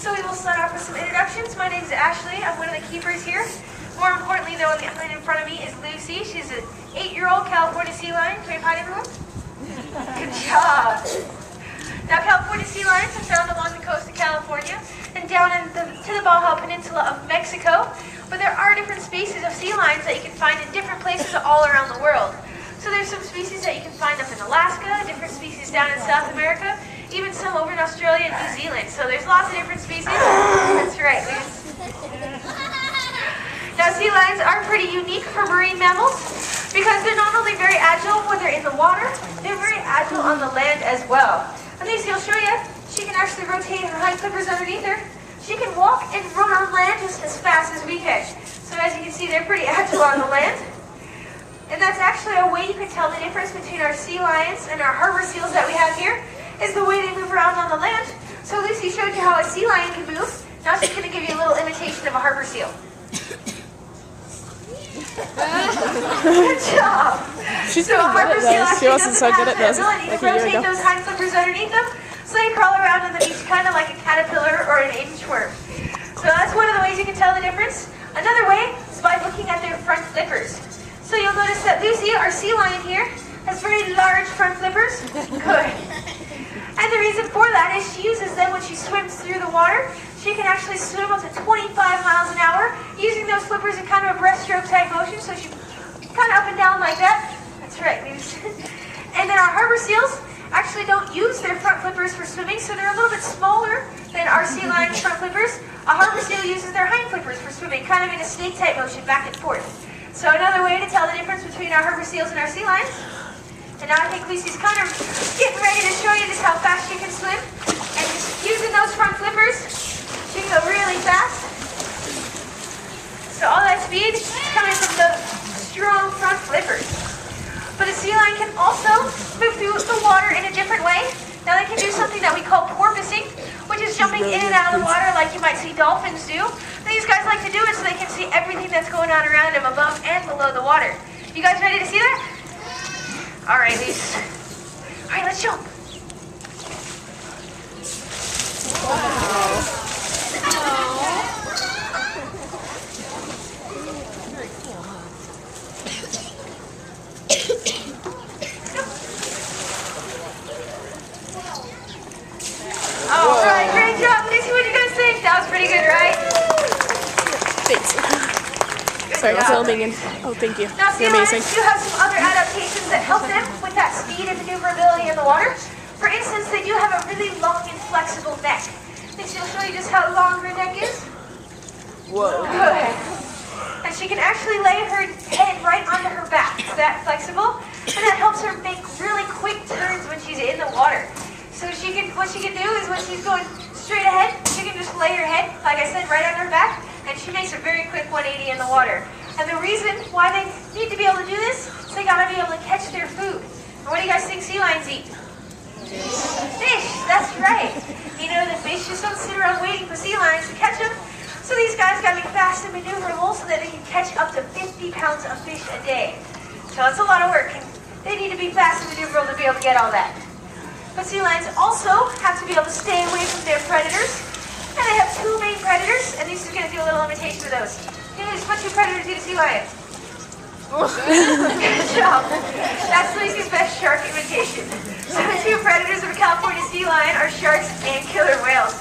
So we will start off with some introductions. My name is Ashley. I'm one of the keepers here. More importantly, though, on the island in front of me is Lucy. She's an 8-year-old California sea lion. Can we find everyone? Good job. Now, California sea lions are found along the coast of California and down to the Baja Peninsula of Mexico. But there are different species of sea lions that you can find in different places all around the world. So there's some species that you can find up in Alaska, different species down in South America, even some over in Australia and New Zealand. So there's lots of different species. That's right, Luce. Now, sea lions are pretty unique for marine mammals because they're not only very agile when they're in the water, they're very agile on the land as well. And Lucy will show you, she can actually rotate her hind flippers underneath her. She can walk and run on land just as fast as we can. So as you can see, they're pretty agile on the land. And that's actually a way you can tell the difference between our sea lions and our harbor seals that we have here, is the way they move around on the land. So Lucy showed you how a sea lion can move. Now she's going to give you a little imitation of a harbor seal. Good job. She's so pretty good at this. She wasn't so good at this like a year rotate ago. those hind flippers underneath them, so they crawl around on the beach kind of like a caterpillar or an inchworm. So that's one of the ways you can tell the difference. Another way is by looking at their front flippers. So you'll notice that Lucy, our sea lion here, has very large front flippers. Good. And the reason for that is she uses them when she swims through the water. She can actually swim up to 25 miles an hour using those flippers in kind of a breaststroke type motion. So she kind of up and down like that. That's right, Lucy. And then our harbor seals actually don't use their front flippers for swimming, so they're a little bit smaller than our sea lion's front flippers. A harbor seal uses their hind flippers for swimming, kind of in a snake type motion, back and forth. So another way to tell the difference between our harbor seals and our sea lions. And now I think Lucy's kind of getting ready to show you just how fast she can swim. And just using those front flippers, she can go really fast. So all that speed is coming from those strong front flippers. But a sea lion can also move through the water in a different way. Now they can do something that we call porpoising, which is jumping in and out of the water like you might see dolphins do. These guys like to do it so they can see everything that's going on around them above and below the water. You guys ready to see that? All right, Luce. All right, let's jump. Wow. All right, great job, Lucy. What do you guys think? That was pretty good, right? Thanks. Sorry, I was filming and thank you. Now, sea You're lions amazing. do have some other adaptations that help them with that speed and maneuverability in the water. For instance, they do have a really long and flexible neck. Lucy will show you just how long her neck is. Whoa. Good. And she can actually lay her head right onto her back. It's that flexible. And that helps her make really quick turns when she's in the water. So what she can do is when she's going straight ahead, she can just lay her head, like I said, right on her back, and she makes a very quick 180 in the water. And the reason why they need to be able to do this is they gotta be able to catch their food. And what do you guys think sea lions eat? Fish, that's right. You know, the fish just don't sit around waiting for sea lions to catch them. So these guys gotta be fast and maneuverable so that they can catch up to 50 pounds of fish a day. So it's a lot of work, and they need to be fast and maneuverable to be able to get all that. But sea lions also have to be able to stay away from their predators. And they have two main predators, and Lucy's going to do a little imitation of those. What two predators do to sea lions? Good job. That's Lucy's best shark imitation. So the two predators of a California sea lion are sharks and killer whales.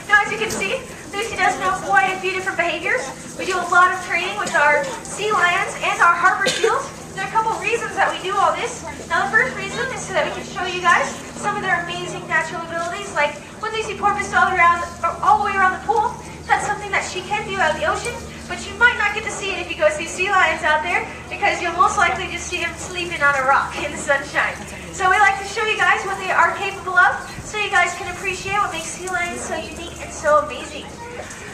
Now, as you can see, Lucy does know quite a few different behaviors. We do a lot of training with our sea lions and our harbor seals. There are a couple reasons that we do all this. Now, the first reason is so that we can show you guys some of their amazing natural abilities, like when Lucy porpoised all the way around the pool. That's something that she can do out in the ocean, but you might not get to see it if you go see sea lions out there, because you'll most likely just see them sleeping on a rock in the sunshine. So we like to show you guys what they are capable of, so you guys can appreciate what makes sea lions so unique and so amazing.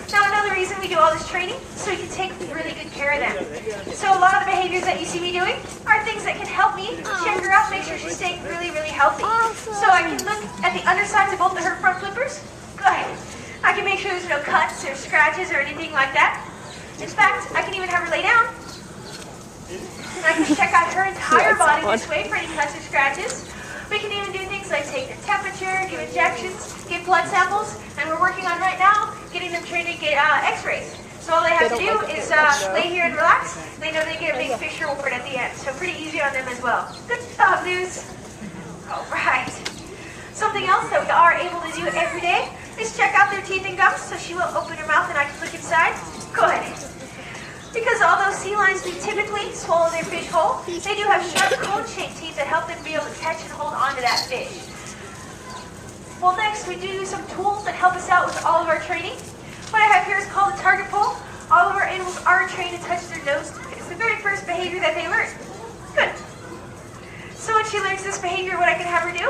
Now, another reason we do all this training, so we can take really good care of them. So a lot of the behaviors that you see me doing are things that can help me check her out, make sure she's staying really, really healthy. So I can look at the undersides of both of her front flippers. Go ahead. I can make sure there's no cuts or scratches or anything like that. In fact, I can even have her lay down. And I can check out her entire body this way for any cuts or scratches. We can even do things like take the temperature, give injections, give blood samples, and we're working on right now, getting them trained to get x-rays. So all they have to do is lay here and relax. They know they get a big fish reward at the end. So pretty easy on them as well. Good job, Luce. All right. Something else that we are able to do every day is check out their teeth and gums. So she will open her mouth and I can look inside. Go ahead. Because although sea lions do typically swallow their fish whole, they do have sharp cone-shaped teeth that help them be able to catch and hold on to that fish. Well, next we do some tools that help us out with all of our training. What I have here is called a target pull. All of our animals are trained to touch their nose. It's the very first behavior that they learn. Good. So when she learns this behavior, what I can have her do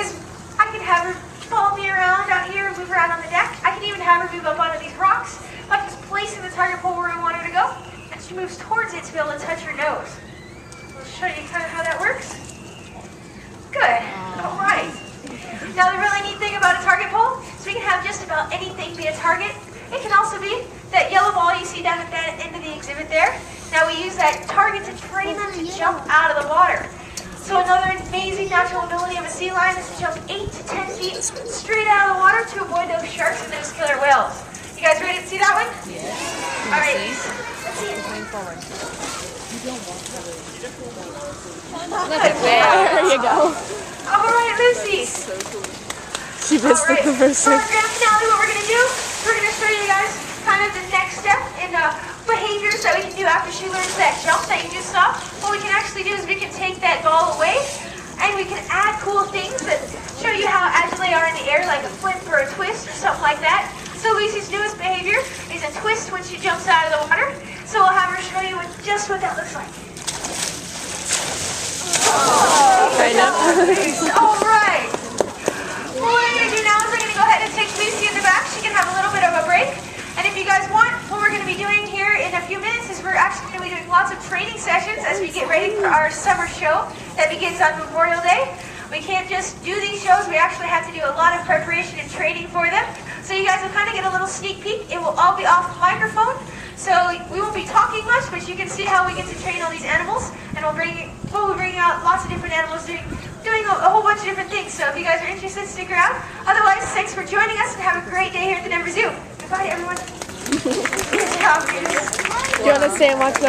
is I can have her follow me around out here and move around on the deck. I can even have her move up onto these rocks. I'm just placing the target pull where I want her to go, and she moves towards it to be able to touch her nose. I'll show you kind of how that works. Good. All right. Now the really neat thing about a target pull is we can have just about anything be a target. It can also be that yellow ball you see down at that end of the exhibit there. Now we use that target to train them to jump out of the water. So another amazing natural ability of a sea lion is to jump 8 to 10 feet straight out of the water to avoid those sharks and those killer whales. You guys ready to see that one? Yeah. All right. Let's see it. There you go. All right, Lucy. She missed it the first For time. our grand finale, what we're going to do, we're going to show you guys kind of the next step in behaviors that we can do after she learns that jump that you just saw. What we can actually do is we can take that ball away and we can add cool things that show you how agile they are in the air, like a flip or a twist or something like that. So Lucy's newest behavior is a twist when she jumps out of the water. So we'll have her show you just what that looks like. Kind of. All right. What we're going to do now is we're going to go ahead and take Lucy in the back. She can have a little bit of a break. And if you guys want, what we're going to be doing here in a few minutes is we're actually going to be doing lots of training sessions as we get ready for our summer show that begins on Memorial Day. We can't just do these shows. We actually have to do a lot of preparation and training for them. So you guys will kind of get a little sneak peek. It will all be off the microphone. So we won't be talking much, but you can see how we get to train all these animals. And we'll be bringing out lots of different animals doing a whole bunch of different things. So if you guys are interested, stick around. Otherwise, thanks for joining us and have a great day here at the Denver Zoo. Goodbye, everyone. Good job, Do you want to stay and watch the